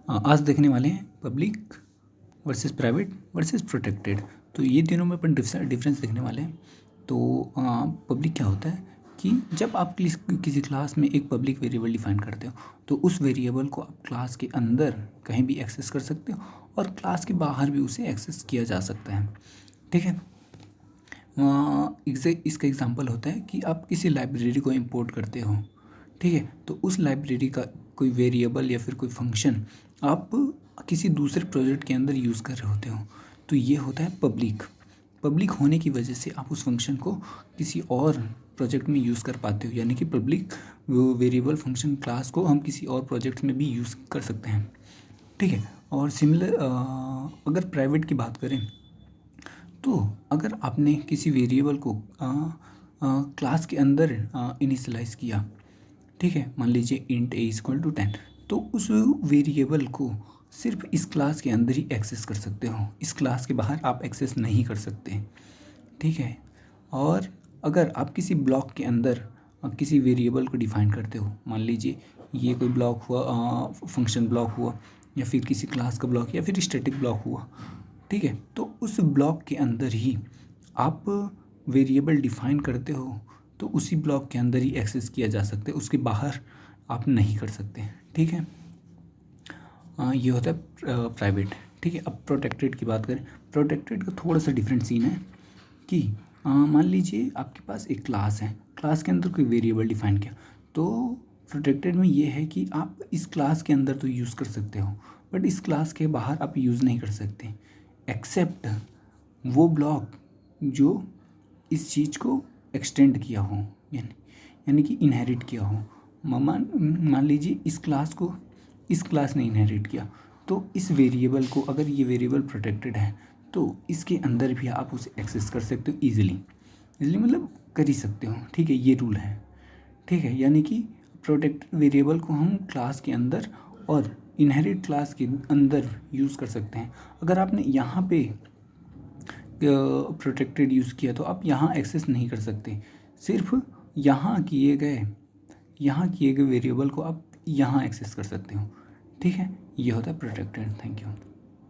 आज देखने वाले हैं public versus private versus protected. तो ये तीनों में अपन डिफरेंस देखने वाले हैं। तो पब्लिक क्या होता है कि जब आप किसी क्लास में एक पब्लिक वेरिएबल डिफाइन करते हो तो उस वेरिएबल को आप क्लास के अंदर कहीं भी एक्सेस कर सकते हो और क्लास के बाहर भी उसे एक्सेस किया जा सकता है। ठीक है। इसका एग्जांपल होता है कि आप किसी लाइब्रेरी को इंपोर्ट करते हो। ठीक है। तो उस लाइब्रेरी का कोई वेरिएबल या फिर कोई फंक्शन आप किसी दूसरे प्रोजेक्ट के अंदर यूज़ कर रहे होते हो, तो ये होता है पब्लिक। पब्लिक होने की वजह से आप उस फंक्शन को किसी और प्रोजेक्ट में यूज़ कर पाते हो, यानी कि पब्लिक वेरिएबल फंक्शन क्लास को हम किसी और प्रोजेक्ट में भी यूज़ कर सकते हैं। ठीक है। और सिमिलर अगर प्राइवेट की बात करें तो अगर आपने किसी वेरिएबल को क्लास के अंदर इनिशियलाइज़ किया, ठीक है, मान लीजिए इंट a इक्वल टू 10, तो उस वेरिएबल को सिर्फ इस क्लास के अंदर ही एक्सेस कर सकते हो, इस क्लास के बाहर आप एक्सेस नहीं कर सकते। ठीक है। और अगर आप किसी ब्लॉक के अंदर किसी वेरिएबल को डिफाइन करते हो, मान लीजिए ये कोई ब्लॉक हुआ, फंक्शन ब्लॉक हुआ या फिर किसी क्लास का ब्लॉक या फिर स्टैटिक ब्लॉक हुआ, ठीक है, तो उस ब्लॉक के अंदर ही आप वेरिएबल डिफाइन करते हो तो उसी ब्लॉक के अंदर ही एक्सेस किया जा सकता है, उसके बाहर आप नहीं कर सकते। ठीक है। ये होता है प्राइवेट। ठीक है। अब प्रोटेक्टेड की बात करें, प्रोटेक्टेड का थोड़ा सा डिफरेंट सीन है कि मान लीजिए आपके पास एक क्लास है, क्लास के अंदर कोई वेरिएबल डिफाइन किया, तो प्रोटेक्टेड में ये है कि आप इस क्लास के अंदर तो यूज़ कर सकते हो बट इस क्लास के बाहर आप यूज़ नहीं कर सकते, एक्सेप्ट वो ब्लॉक जो इस चीज़ को एक्सटेंड किया हो, यानी कि इनहेरिट किया हो। मान लीजिए इस क्लास को इस क्लास ने इनहेरिट किया, तो इस वेरिएबल को, अगर ये वेरिएबल प्रोटेक्टेड है तो इसके अंदर भी आप उसे एक्सेस कर सकते हो ईजिली मतलब कर ही सकते हो। ठीक है। ये रूल है। ठीक है। यानी कि प्रोटेक्टेड वेरिएबल को हम क्लास के अंदर और इनहेरिट क्लास के अंदर यूज़ कर सकते हैं। अगर आपने यहाँ पे प्रोटेक्टेड यूज़ किया तो आप यहाँ एक्सेस नहीं कर सकते, सिर्फ यहाँ किए गए वेरिएबल को आप यहाँ एक्सेस कर सकते हो। ठीक है। ये होता है प्रोटेक्टेड। Thank you.